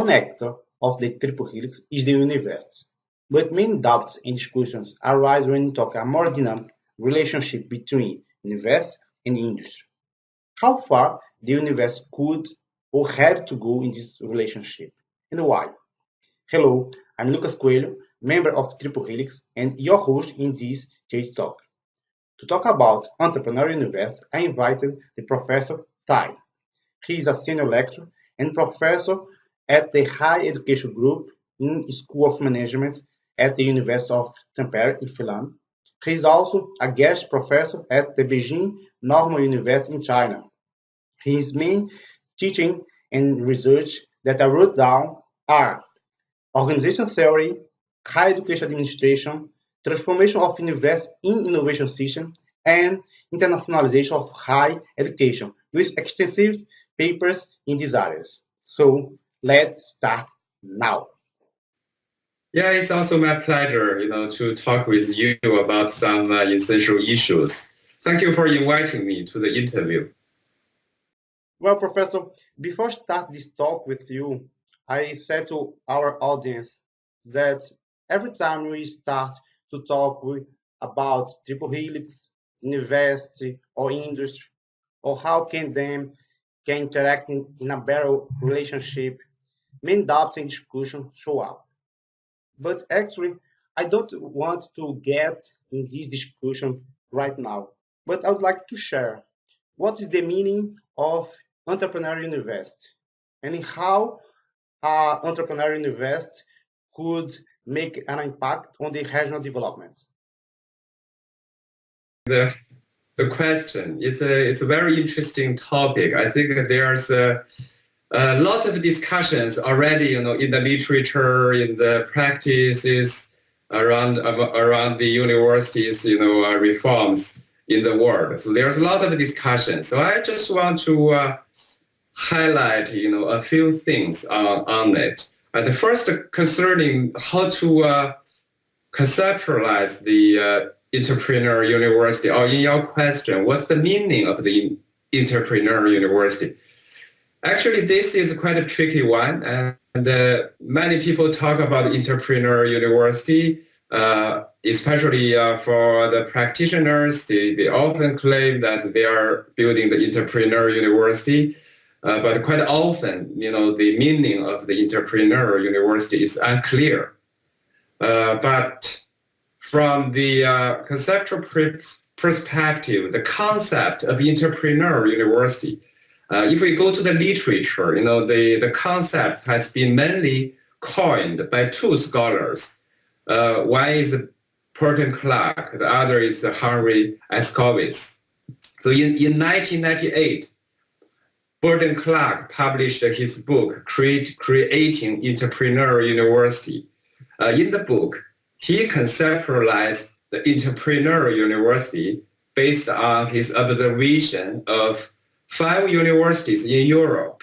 one actor of the triple helix is the university, but many doubts and discussions arise when we talk a more dynamic relationship between university and industry. How far the university could or have to go in this relationship, and why? Hello, I'm Lucas Coelho, member of Triple Helix and your host in this TED Talk. To talk about Entrepreneurial University, I invited the Professor Cai. He is a senior lecturer and professor at the Higher Education Group in School of Management at the University of Tampere in Finland. He is also a guest professor at the Beijing Normal University in China. His main teaching and research that I wrote down are organization theory, higher education administration, transformation of university in innovation system, and internationalization of higher education with extensive papers in these areas. So let's start now. Yeah, it's also my pleasure, to talk with you about some essential issues. Thank you for inviting me to the interview. Well, Professor, before start this talk with you, I said to our audience that every time we start to talk about triple helix, university, or industry, or how can them can interact in a better relationship, many doubts and discussion show up. But actually, I don't want to get in this discussion right now. But I would like to share what is the meaning of entrepreneurial invest and how entrepreneurial invest could make an impact on the regional development. The question is it's a very interesting topic. I think there's a lot of discussions already, in the literature, in the practices around the universities, reforms in the world. So there's a lot of discussion. So I just want to highlight, a few things on it. The first concerning how to conceptualize the entrepreneurial university, or in your question, what's the meaning of the entrepreneurial university? Actually, this is quite a tricky one, and many people talk about entrepreneurial university, especially for the practitioners. They often claim that they are building the entrepreneurial university, but quite often, the meaning of the entrepreneurial university is unclear. But from the conceptual perspective, the concept of entrepreneurial university, if we go to the literature, the concept has been mainly coined by two scholars. One is Burton Clark, the other is Henry Escovitz. So in 1998, Burton Clark published his book, Creating Entrepreneurial University. In the book, he conceptualized the entrepreneurial university based on his observation of 5 universities in Europe.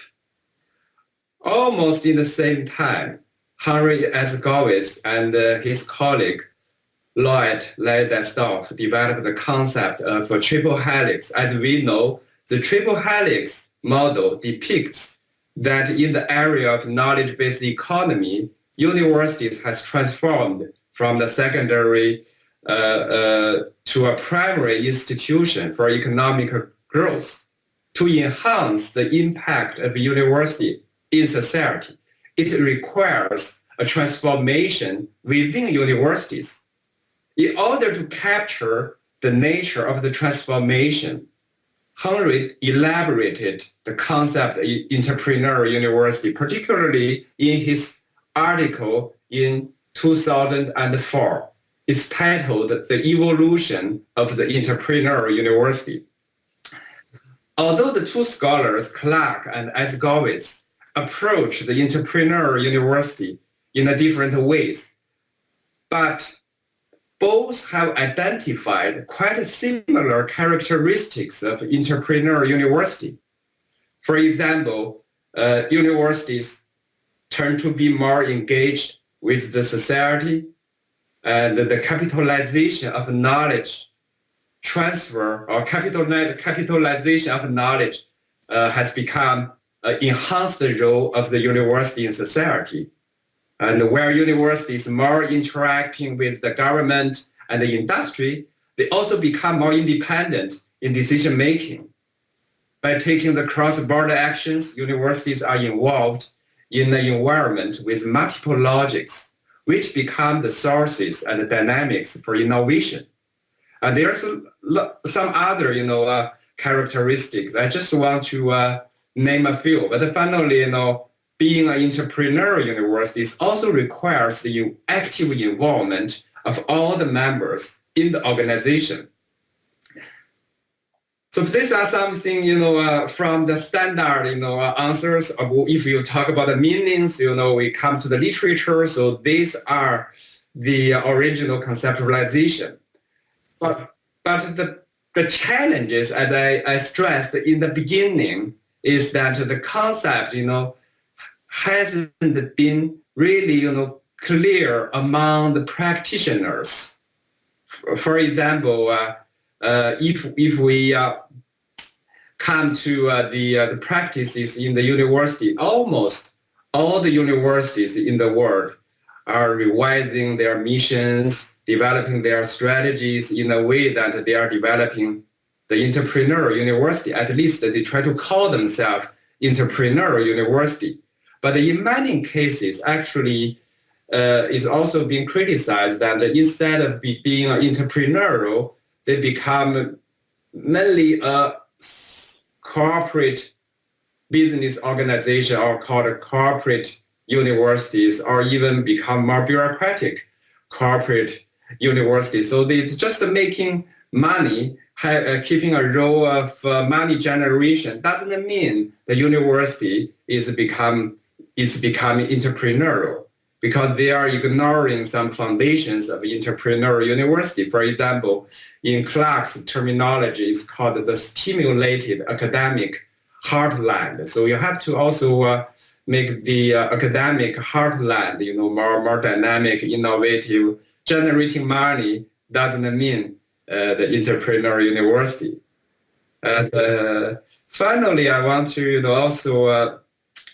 Almost in the same time, Henry Escovitz and his colleague Lloyd Leidensdorf developed the concept of a triple helix. As we know, the triple helix model depicts that in the area of knowledge-based economy, universities has transformed from the secondary to a primary institution for economic growth. To enhance the impact of university in society, it requires a transformation within universities. In order to capture the nature of the transformation, Henry elaborated the concept of entrepreneurial university, particularly in his article in 2004. It's titled The Evolution of the Entrepreneurial University. Although the two scholars, Clark and Escovitz, approach the entrepreneurial university in a different ways, but both have identified quite similar characteristics of entrepreneurial university. For example, universities tend to be more engaged with the society, and the capitalization of knowledge transfer or capitalization of knowledge has become enhance the role of the university in society. And where universities more interacting with the government and the industry, they also become more independent in decision making. By taking the cross-border actions, universities are involved in an environment with multiple logics, which become the sources and the dynamics for innovation. And there's some other, characteristics. I just want to name a few. But finally, being an entrepreneurial university also requires the active involvement of all the members in the organization. So these are something, from the standard, answers. If you talk about the meanings, we come to the literature. So these are the original conceptualization. But the challenges, as I stressed in the beginning, is that the concept, hasn't been really, clear among the practitioners. For example, if we come to the practices in the university, almost all the universities in the world are revising their missions, developing their strategies in a way that they are developing the entrepreneurial university. At least they try to call themselves entrepreneurial university. But in many cases, actually, is also being criticized that instead of being entrepreneurial, they become mainly a corporate business organization or called corporate universities, or even become more bureaucratic corporate universities. So it's just making money, keeping a role of money generation doesn't mean the university is becoming entrepreneurial, because they are ignoring some foundations of entrepreneurial university. For example, in Clark's terminology, it's called the stimulated academic heartland. So you have to also make the academic heartland, more dynamic, innovative. Generating money doesn't mean the entrepreneurial university. And finally, I want to also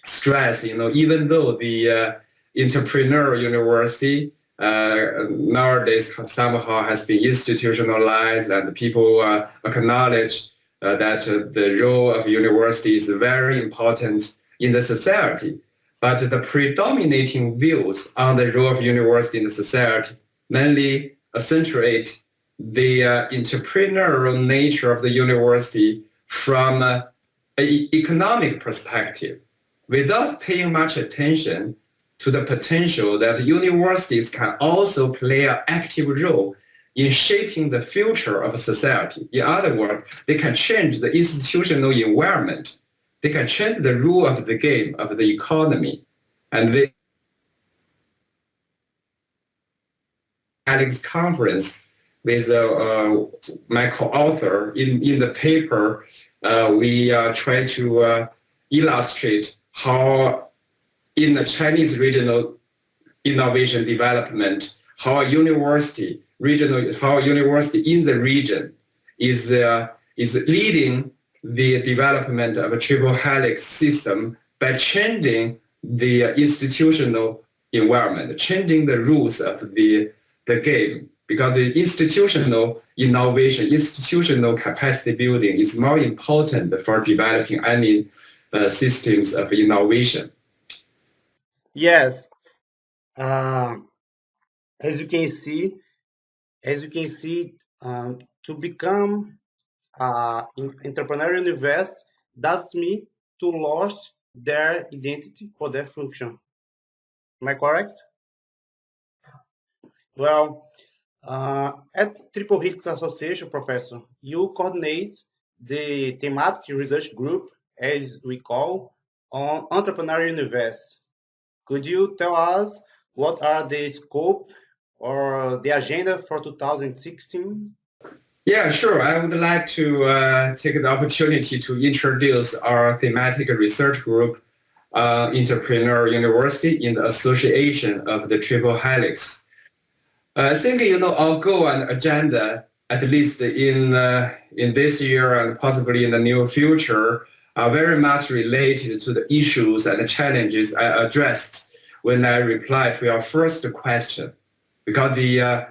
stress, even though the entrepreneurial university nowadays somehow has been institutionalized, and people acknowledge that the role of university is very important in the society. But the predominating views on the role of university in the society mainly accentuate the entrepreneurial nature of the university from an economic perspective, without paying much attention to the potential that universities can also play an active role in shaping the future of society. In other words, they can change the institutional environment. They can change the rule of the game of the economy. And the Alex conference with my co-author in the paper, we try to illustrate how in the Chinese regional innovation development, how university in the region is leading the development of a triple helix system by changing the institutional environment, changing the rules of the game. Because the institutional innovation, institutional capacity building is more important for developing any systems of innovation. Yes, um, as you can see, to become entrepreneurial invest, that's me to lose their identity or their function. Am I correct? Well, at Triple Helix Association, Professor, you coordinate the thematic research group, as we call, on entrepreneurial invest. Could you tell us what are the scope or the agenda for 2016? Yeah, sure. I would like to take the opportunity to introduce our thematic research group, Entrepreneurial University, in the association of the Triple Helix. I think, our goal and agenda, at least in this year and possibly in the near future, are very much related to the issues and the challenges I addressed when I replied to your first question. Because the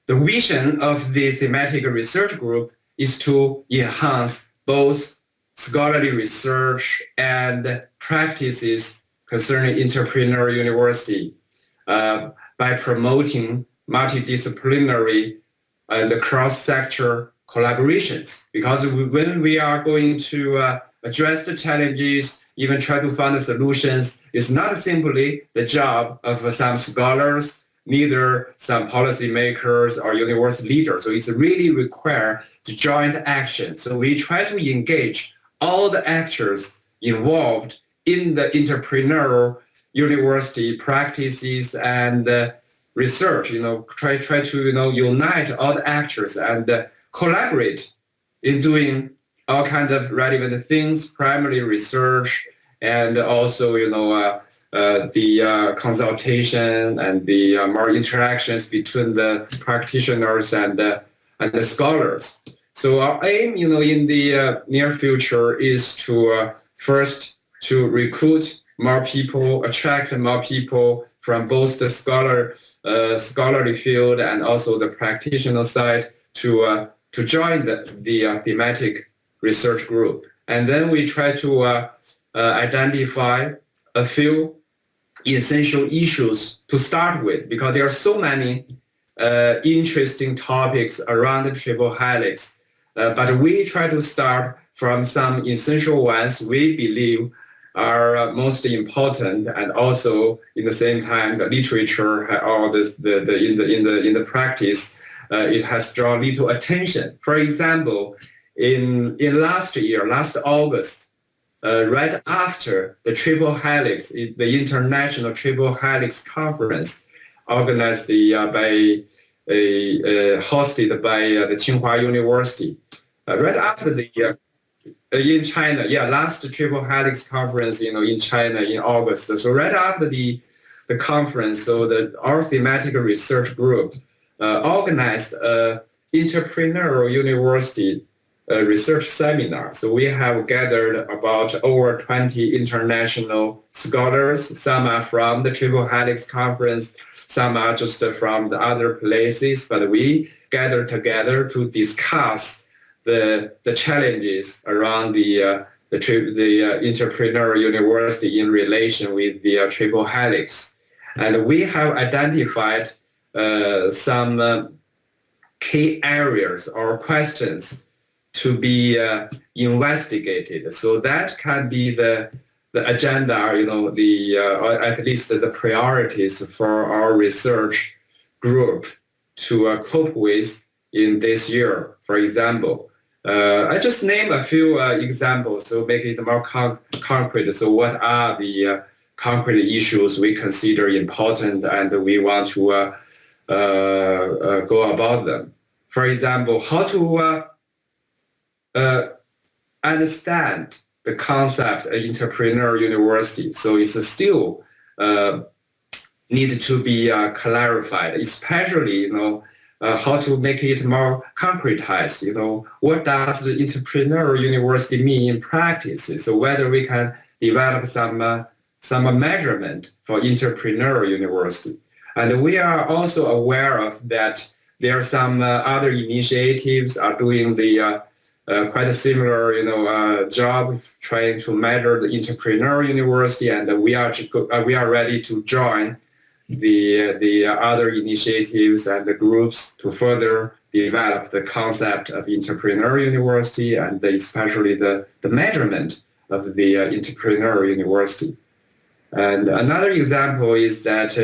vision of the thematic research group is to enhance both scholarly research and practices concerning entrepreneurial university by promoting multidisciplinary and cross-sector collaborations. Because when we are going to address the challenges, even try to find the solutions, it's not simply the job of some scholars, neither some policymakers or university leaders. So it's really require the joint action. So we try to engage all the actors involved in the entrepreneurial university practices and research, try to, unite all the actors and collaborate in doing all kinds of relevant things, primarily research, and also, the consultation and the more interactions between the practitioners and the scholars. So our aim, in the near future is to first to recruit more people, attract more people from both the scholarly field and also the practitioner side to join the thematic research group. And then we try to identify a few essential issues to start with, because there are so many interesting topics around the triple helix. But we try to start from some essential ones we believe are most important, and also in the same time the literature or in the practice it has drawn little attention. For example, in last August, right after the triple helix, the International Triple Helix Conference, organized hosted by the Tsinghua University, right after the in China, last triple helix conference, in China in August. So right after the conference, so our thematic research group organized a entrepreneurial university research seminar. So we have gathered about over 20 international scholars. Some are from the triple helix conference, some are just from the other places, but we gathered together to discuss the challenges around the entrepreneurial university in relation with the triple helix. And we have identified some key areas or questions to be investigated. So that can be the agenda, or at least the priorities for our research group to cope with in this year. For example, I just name a few examples to make it more concrete. So what are the concrete issues we consider important and we want to go about them? For example, how to understand the concept of entrepreneurial university. So it's still need to be clarified, especially, how to make it more concretized. What does the entrepreneurial university mean in practice? So whether we can develop some measurement for entrepreneurial university. And we are also aware of that there are some other initiatives are doing the quite a similar, job trying to measure the entrepreneurial university, and we are ready to join the other initiatives and the groups to further develop the concept of entrepreneurial university and especially the measurement of the entrepreneurial university. And another example is that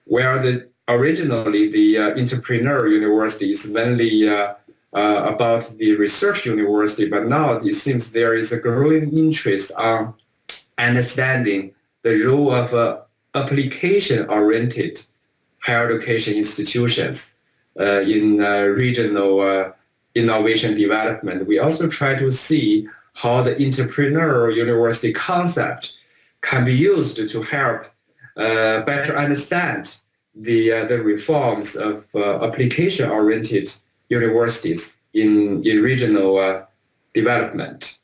where originally the entrepreneurial university is mainly about the research university, but now it seems there is a growing interest on understanding the role of application-oriented higher education institutions in regional innovation development. We also try to see how the entrepreneurial university concept can be used to help better understand the reforms of application-oriented universities in regional development.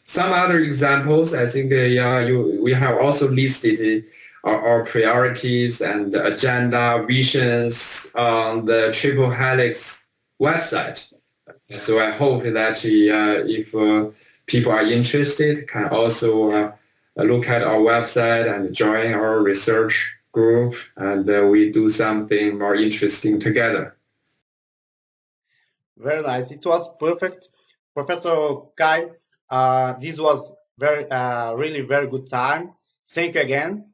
Some other examples, I think we have also listed our priorities and agenda visions on the Triple Helix website. So I hope that if people are interested, can also look at our website and join our research group, and we do something more interesting together. Very nice. It was perfect. Professor Kai, this was really very good time. Thank you again.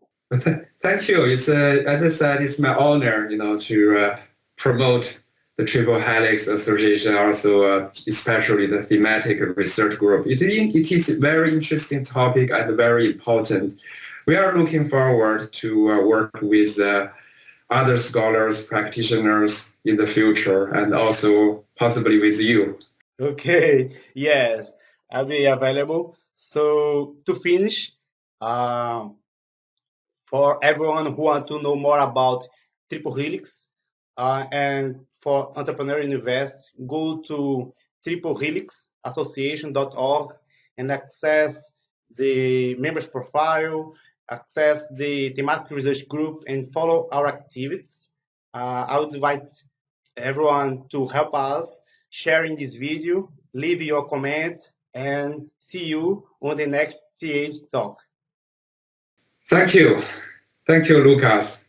Thank you. It's as I said, it's my honor, to promote the Triple Helix Association, also especially the Thematic Research Group. It is a very interesting topic and very important. We are looking forward to work with other scholars, practitioners in the future, and also possibly with you. Okay, yes, I'll be available. So to finish, for everyone who want to know more about Triple Helix and for Entrepreneurial Invest, go to triplehelixassociation.org and access the members profile, access the thematic research group, and follow our activities. I would invite everyone to help us sharing this video, leave your comments, and see you on the next TH talk. Thank you. Thank you, Lucas.